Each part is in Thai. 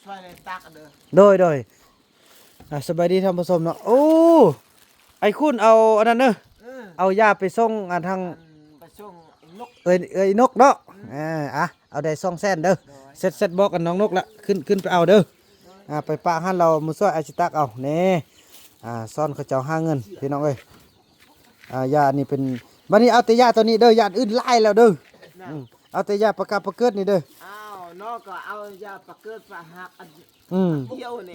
ช่วยเลยตักเด้อโดยสบายดีท่านผู้ชมเนาะโอ้ไอ้คุณเอาอันนั้นเด้อเอายาไปส่งอันทางไปส่งนกเอ้ยนกเนาะเอาได้200,000เด้อเสร็จบอกกันน้องนกละขึ้นไปเอาเด้อไปปะหันเรามือซ้อยอาชิตักเอาแน่ซ่อนเขาเจ้าหาเงินพี่น้องเอ้ยยานี่เป็นบัดนี้เอาแต่ยาตัวนี้เด้อยาอื่นไล่แล้วเด้อเอาแต่ยาประกาศประเกิดนี่เด้ออ้าวนอกก็เอายาปะเกิดปะหักอันเดียวนี่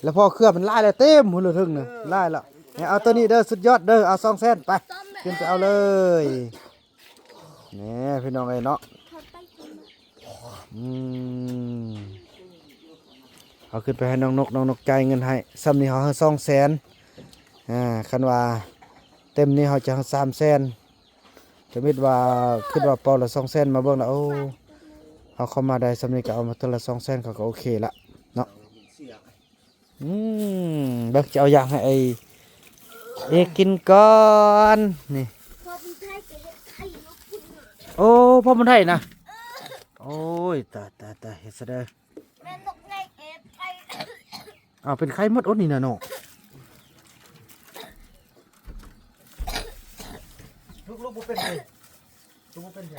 แล้วพอเครือมันไล่แล้วเต็มหุ่นเลยถึงน่ะไล่แล้วเอาตัวนี้เด้อสุดยอดเด้อเอา200,000ไปขึ้นไปเอาเลยนี่พี่น้องเอ้ยเนาะเอาขึ้นไปให้น้องนกจ่ายเงินให้ซ้ำนี่เขาให้200,000คันว่าเต็มนี่เขาจะให้300,000จะมิดว่าคิดว่าปอละ200,000มาเบิ่งแล้วโอ้เอาเข้ามาได้ซ้ำนี่ก็เอามาตัวละ200,000เขาก็โอเคละเนาะเบิ่งจะเอาอย่างให้ไอ้เอกกินก่อนนี่โอ้พ่อมันไทยนะโอ้ยตาเฮ็ดซะเด้อเป็นไข้หมดอดนี่นะเนาะลูกบ่เป็นไงลูกบ่เป็นไง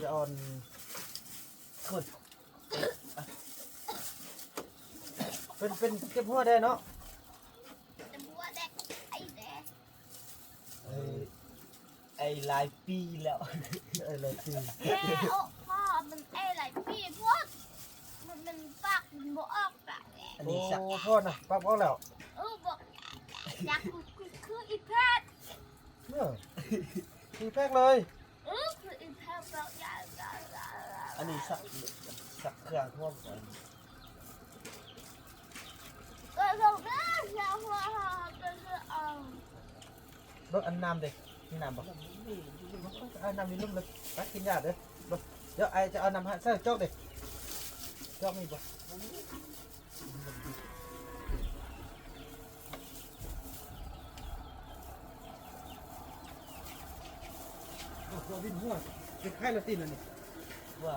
จะอ่อนคนเป็นเก็บหัวได้เนาะไอ้หลายปีแล้วหลายปีพ่อมันหลายปีพวกมันปากมันบ่ออกปากอันนี้สักพ่อนะปักเอาแล้วบอกอยากคืออีแพทย์อีแพกเลยคืออีแพทย์บอกอยากอันนี้สักเครื่องท่วมก่อนก็บอกนะอยากว่าก็คือรถอันน้ำเด็กนี่น้ำบอกเอาน้ำนี่ลุ่มเลยไปกินยาเด้อเดี๋ยวไอจะเอาน้ำให้ใส่จอกเด็กจอกมีบ่เราดิ้นหัวเป็นไข้ละตีนอันนี้ว่า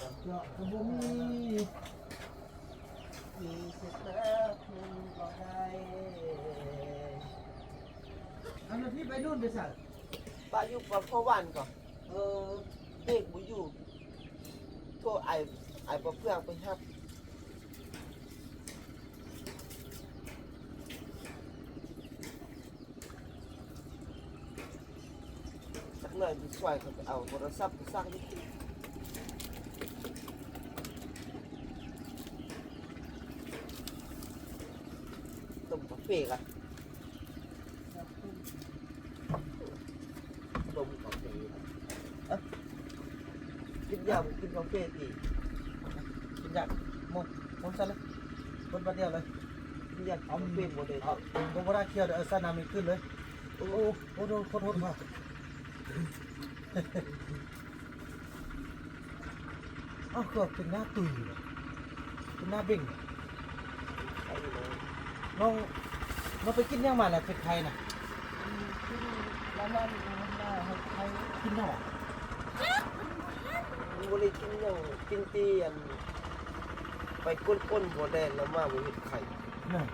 น้ำเจาะกระบุมีเสร็จแล้วคุณบอกได้อันนั้นที่ไปนู่นไปสั่งป้าอยู่กับพ่อวันก่อนเด็กบุอยู่โทษไอ้ปะเพื่อนไปครับสักหน่อยไปช่วยเขาไปเอาโทรศัพท์ไปสร้างนิดนึงต้มกาแฟกันต้มกาแฟกินยากินกาแฟตีกินยามุนซะเลยคนประเดียวเลยกินยาเอาเป็นหมดเลยตัวบ่ได้เคี่ยวเดี๋ยวเอาซานามิขึ้นเลยโอ้โหโทษมาอ้าวเกือบเป็นหน้าตุยเป็นหน้าเบ่งน้องไปกินยังมาแหละเป็นใครน่ะแล้วมันใครกินเนาะบริกินยังกินตีอันไปก้นหัวแดงแล้วมาบริไข่เนี่ย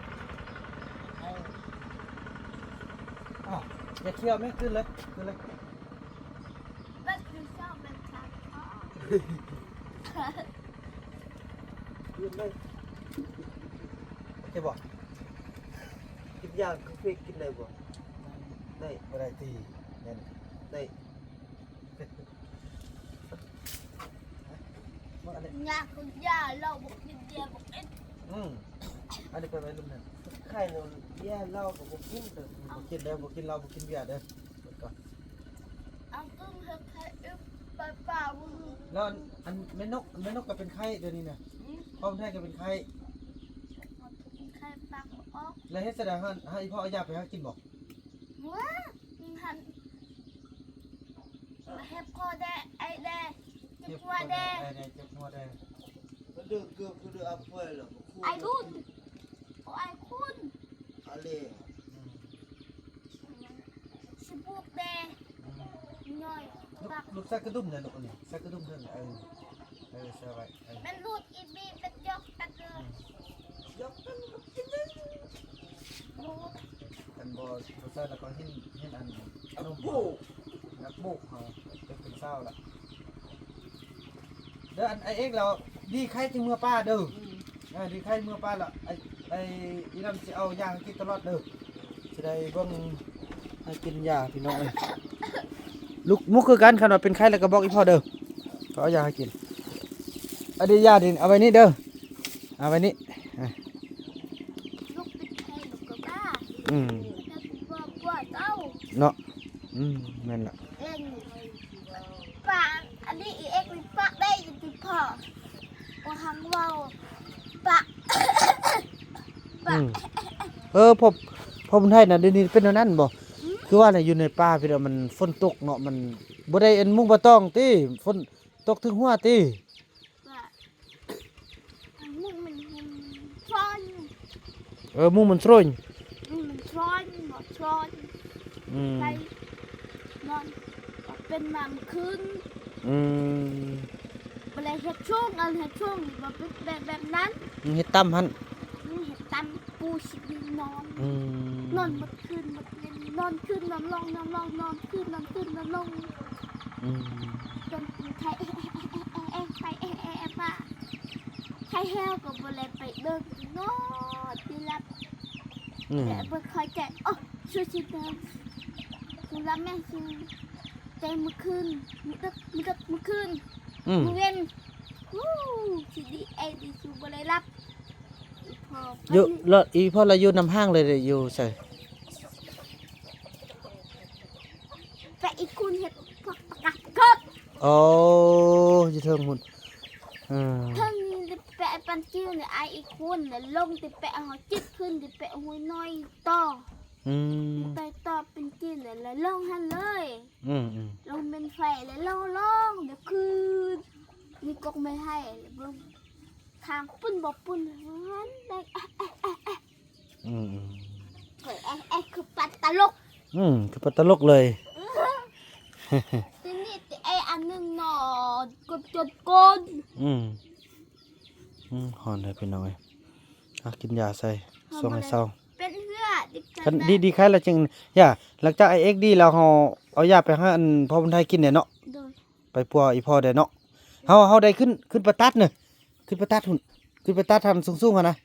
อ้าวอย่าเคี่ยวไม่ขึ้นเลยมันคือชอบมันขาดพ่อยืนเลยจะบอกกินยากาแฟกินได้บ่ได้บ่ได้ตีเนี่ยได้อยากคุณยาเราบอกกินเดียบอกเอ็ดอันนี้เป็นอะไรลุงนั่นไข่เราแย่เล่ากับพวกกินเถอะกินเด้อบ่กินเหล้าบ่กินเบียร์เด้อก่อนเอากุ้งเห็ดไข่ไปป่าบุ้งแล้วอันแม่นกก็เป็นไข้เดี๋ยวนี้นะพ่อแท้ก็เป็นไข้ไข่ปากออกแล้วเฮ็ดแสดงให้พ่อเอายาไปให้กินบ่ว้าหันเฮ็ดพ่อได้ไอ้ได้เจ็บหัวได้เจ็บหัวได้ก็เดือดเกือบก็เดือดอัพเฟลหรอไอ้รุ่นไอ้คุณ เล สิบุกแดงย่อยปาก ลูกใส่กระดุมเนี่ยลูกอันนี้ใส่กระดุมเท่านั้นใส่ไว้ มันรูดอีบีเป็นยกตะเกียบ ยกกันกินเลย รูด กันบ่ใส่แล้วก็เห็นอันนม โอ้ นักบุกเฮาเป็นเศร้าละเด้ออันไอเอ็กเราดีใครจึงเมื่อป้าเด้อดีใครเมื่อป้าละไออีน้ำสิเอายากินตลอดเด้อสิได้เบิ่งให้กินยาพี่น้องเอ้ยลูกมุกคือกันคันว่าเป็นไข้แล้วก็บอกอีพ่อเด้อเขาเอายาให้กินอันนี้ยาดิเอาไว้นี่เด้อเอาไว้นี่ ลูกเป็นใครลูกก็บ้า อืม แล้วก็ว่าเต้า เนาะแม่นละ เล่นปากอันนี้อีเอ็กซ์ปากได้ยังติพ่อว่าหังว่าปากปาก พอมันไทยน่ะเดี๋ยวนี้เป็นอันนั้นบ่คือว่าน่ะอยู่ในป่าพี่เด้อมันฝนตกเนาะมันบ่ได้อันมุงบ่ต้องติฝนตกถึงหัวติ ว่ามึงมันช้อน มุงมันโตรย มันช้อนบอกช้อน อืม ไปนอนเป็นหมันคืน อืม อะไรเห็ดช่วงอะไรเห็ดช่วงแบบแบบนั้น เฮ็ดตํหั่น เห็ดตำปูชิบนอน อืม นอนหมดคืนหมดเย็นนอนขึ้นนอนลงนอนลงนอนขึ้นนอนขึ้นนอนลง อืม จนไทยไปมาไทยแฮวกับบริไปเดินนอนตีรับ อืม แต่เบิร์คอยใจโอ้ช่วยชิดเดิมคือรับแม่คือใจเมื่อคืนมือคืน อืม มือเว้นวู้สิดีดีสูบริรับพอ อยู่แล้วอีพ่อเราอยู่นำห้างเลยเด้ออยู่ใส่ แต่อีกคุณเห็ดผักกัดกบ โอ้อยู่เทิงหุ่นอืม ทั้งนี้จะแปะปันจิ้วเนี่ยไออีกคนเนี่ยลงจะแปะหัวจิตขึ้นจะแปะหัวน้อยต่อ อืม ต่อเป็นจิ้วเนี่ยแล้วลงหันเลย อืม ลงเป็นไฟแล้วลงเดี๋ยวคืนมีกกไม่ให้แล้วลงทางปุ้นบอกปุ้นหันได้ อืม เฮ้ยคือปัดตลก คือปลาตลกเลย ทีนี้ไออันนึงหนอดจดกน หอนเลยพี่น้อยกินยาใส่ส่งให้เศร้า เป็นเพื่อดิบ คันดีใครละจึงย่าหลังจากไอเอ็กดีเราเฮาเอายาไปให้อันพ่อคนไทยกินเนี่ยเนาะ โดย ไปปัวอีพ่อได้เนาะเฮาได้ขึ้นประตัดเน่ะขึ้นประตัดหุ่นขึ้นประตัดทำสูงๆหั่นนะ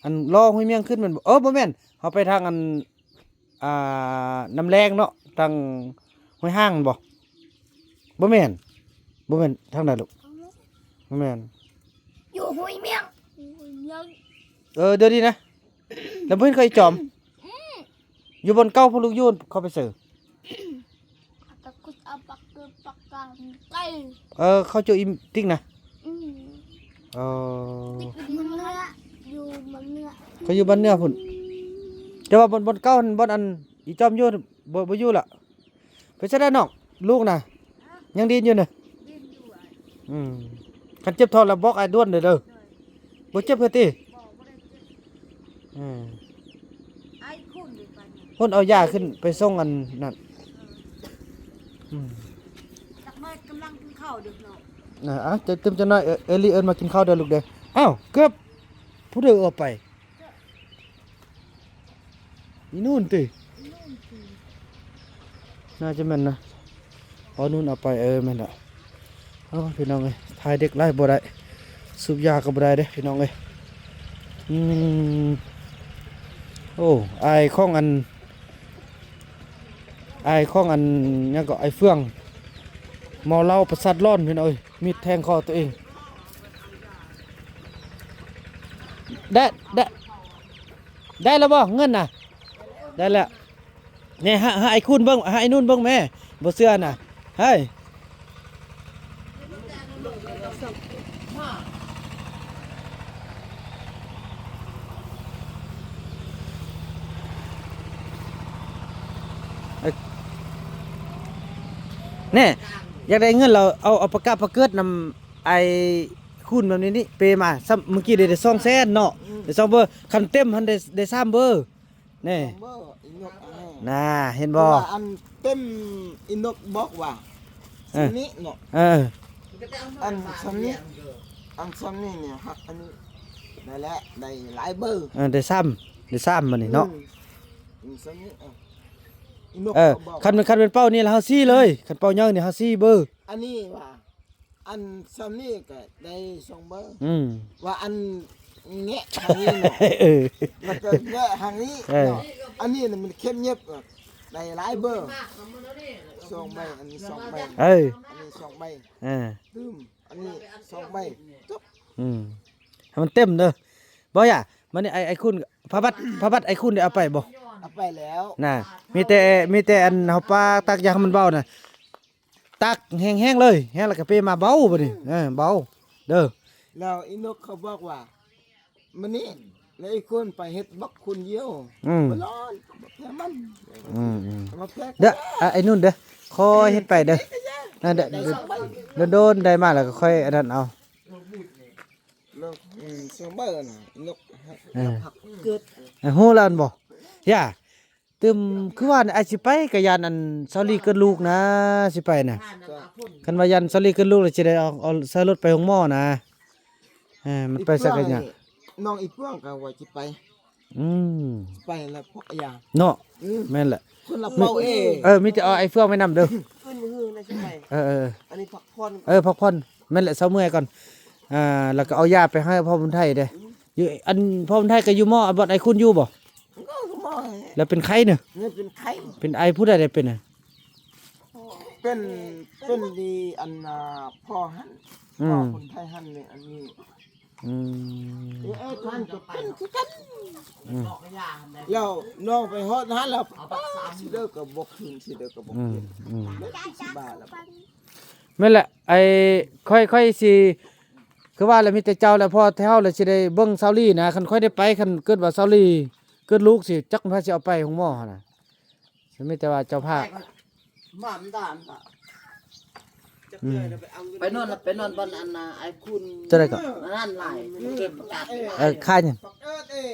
อันรอห้วยเมียงขึ้นมันบ่แม่นเฮาไปทางอันน้ำแรงเนาะทางห้วยห้างบ่แม่นทางใดลูกบ่แม่น อยู่ห้วยเมียงยัง เดี๋ยวนี้นะแล้วเพิ่นเคยจอมอยู่บนเก้าพลูกยูนเข้าไปเสิร์ฟ ตะกุดเอาปักเกลือปักกางไก่ เขาเจออีติ๊กนะ เออ มันเนื้ออยู่มันเนื้อ เขาอยู่บ้านเนื้อพุ่นแต่ว่าบนเก้าหั่นบนอันอีจอมอยู่บ่อยู่ล่ะไปซะได้น้องลูกน่ะยังดีอยู่น่ะคันเจ็บท้องแล้วบอกไอ้ด้วนเด้อบ่เจ็บเพิ่นติไอ้คุณดีกว่านี่ เพิ่นเอายาขึ้นไปส่งอันนั่น ตักเมื่อกำลังกินข้าวดึกเนาะ จะเติมจะน้อยเอลี่เอิ้นมากินข้าวเด้อลูกเด้ออ้าวเกือบผู้เด้อออกไปอีนู่นติน่าจะแม่นนะเอานู่นเอาไปแม่นล่ะพี่น้องเอ้ยทายเด็กไล่บ่ได้สูบยาก็บ่ได้เด้พี่น้องเอ้ยโอ้อายของอันยังก็ไอ้เฟื่องเมาเหล้าประสาทร้อนพี่น้องเอ้ยมีดแทงคอตัวเองได้แล้วบ่เงินน่ะได้แล้วเนี่ยหาไอ้คุณเบิ่งหาไอ้นู่นเบิ่งแม่บ่เชื่อน่ะเฮ้ยแน่อยากได้เงินเราเอาปากกาปากเกิดนำไอ้คุณแบบนี้นี่เปมาซ้ำเมื่อกี้ได้200,000เนาะได้2เบอร์คันเต็มหันได้3เบอร์ นี่ เบอร์อินกให้ น่าเห็นบ่ ว่าอันเต็มอินกบอกว่าสำนี้เนาะ เออ อันสำนี้เนี่ยครับอันนี้ได้แล้วได้หลายเบอร์ ได้ซ้ำมันนี่เนาะ สำนี้อินก คันเป็นเป้านี่แล้วเฮาซี่เลยคันเป้าย่างนี่เฮาซี่เบอร์ อันนี้ว่าอันสำนี้ก็ได้2เบอร์ ว่าอันแงะทางนี้เนาะ มันจะแงะทางนี้เนาะอันนี้มันเข้มเงียบได้หลายเบอร์2ใบอันนี้2ใบอันนี้2ใบลืมอันนี้2ใบจบ ให้มันเต็มเด้อบ่อย่ามันนี่ไอ้คุณพระบัดไอ้คุณได้เอาไปบ่ เอาไปแล้ว น่ะมีแต่อันเฮาปลาตักยางมันเบาน่ะตักแห้งๆเลยแห้งแล้วก็เปมาเบาบัดนี้เบาเด้อ แล้วอีนกเขาบอกว่ามันนี่แล้วไอ้คนไปเฮ็ดบักคุณเดียวมันร้อนแค่มันมาแพ้ เด้อไอ้นู่นเด้อคอยเฮ็ดไปเด้อนั่นเด้อโดนได้มาแล้วก็ค่อยอันนั้นเอา แล้วเสียงเบอร์น่ะนกผักเกิด ฮู้แล้วอันบ่ย่าตึมคือว่าไอ้สิไปก็ยานอันซอลี่เกิดลูกนะสิไปน่ะคันว่ายันซอลี่เกิดลูกแล้วสิได้เอาใส่รถไปโรงหมอนะมันไปสักอย่าง น้องอีป้วงก็ว่าสิไปไปแล้วพกยา เนาะแม่นแหละ คนละเป้าเอ มีแต่เอาไอ้เฟืองไปนำเด้อ ขึ้นมือเลยใช่ไหม อันนี้พักผ่อน พักผ่อนแม่นแหละเซาเมื่อยก่อนแล้วก็เอายาไปให้พ่อบุญไทยเด้ออยู่อันพ่อบุญไทยก็อยู่หม้อบ่ไอ้คุณอยู่บ่ ก็มอ แล้วเป็นไข้เด้อ เนี่ยเป็นไข้ เป็นไอผู้ใดได้เป็นน่ะ เป็นดีอันพ่อหันพ่อคนไทยหันเนี่ยอันนี้ไอ้ท่านจะเป็นคือกันแล้วน้องไปฮอดหันแล้วสิเด้อก็บ่คืนสิเด้อก็บ่คืน10 บาทแล้ว แม่นแหละไอ้ค่อยสิคือว่าแล้วมีแต่เจ้าแล้วพอแถวแล้วสิได้เบิ่งเซาลี่นะคันค่อยได้ไปคันเกิดว่าเซาลี่เกิดลูกสิจักพาสิเอาไปโรงหมอหั่นน่ะมีแต่ว่าเจ้าภาพ บ้านด่านป่ะ ไปนอนบนอันน่ะไอ้คุณ จะได้ก็ นั่นหลายเก็บประกาศ ค่าหยัง ปักเอิดเอ้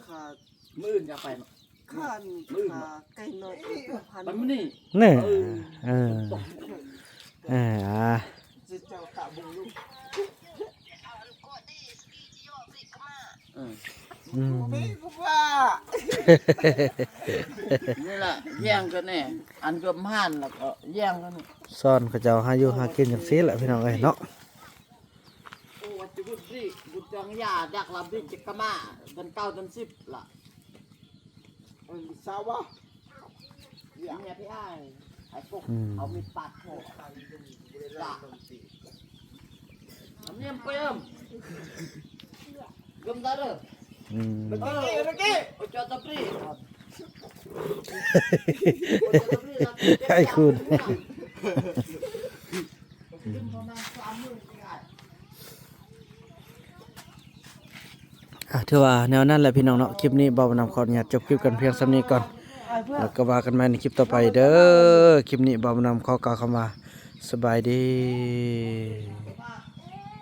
ขาดมื้ออื่นจะไปเนาะ ข้านขาไก่น้อยพัน มันมื้อนี้ นี่จเออะเจ้าตะบุงลูก ไม่กูว่า นี่ล่ะแย่งกันแน่อันก็ม่านแล้วก็แย่งกัน ซ่อนเขาเจ้าหาอยู่หากินจังซี่แหละพี่น้องเอ้ยเนาะ โอ้วัดจุบุรีบุตรจังยาดักลำดิจิกะมาเดือน9เดือน10ล่ะ สาวะ เนี่ยพี่อ้ายไอ้ปุ๊กเอามีดปาดคอจ้ะอันนี้เปิ้มกำได้เด้อเมื่อกี้โอ้จอดตะปรีครับ ไอ้คุณ ถือว่าแนวนั้นแหละพี่น้องเนาะคลิปนี้บ่าวนำขออนุญาตจบคลิปกันเพียงส่ำนี้ก่อนแล้วก็ว่ากันใหม่ในคลิปต่อไปเด้อคลิปนี้บ่าวนำขอกล่าวคำว่าสบายดี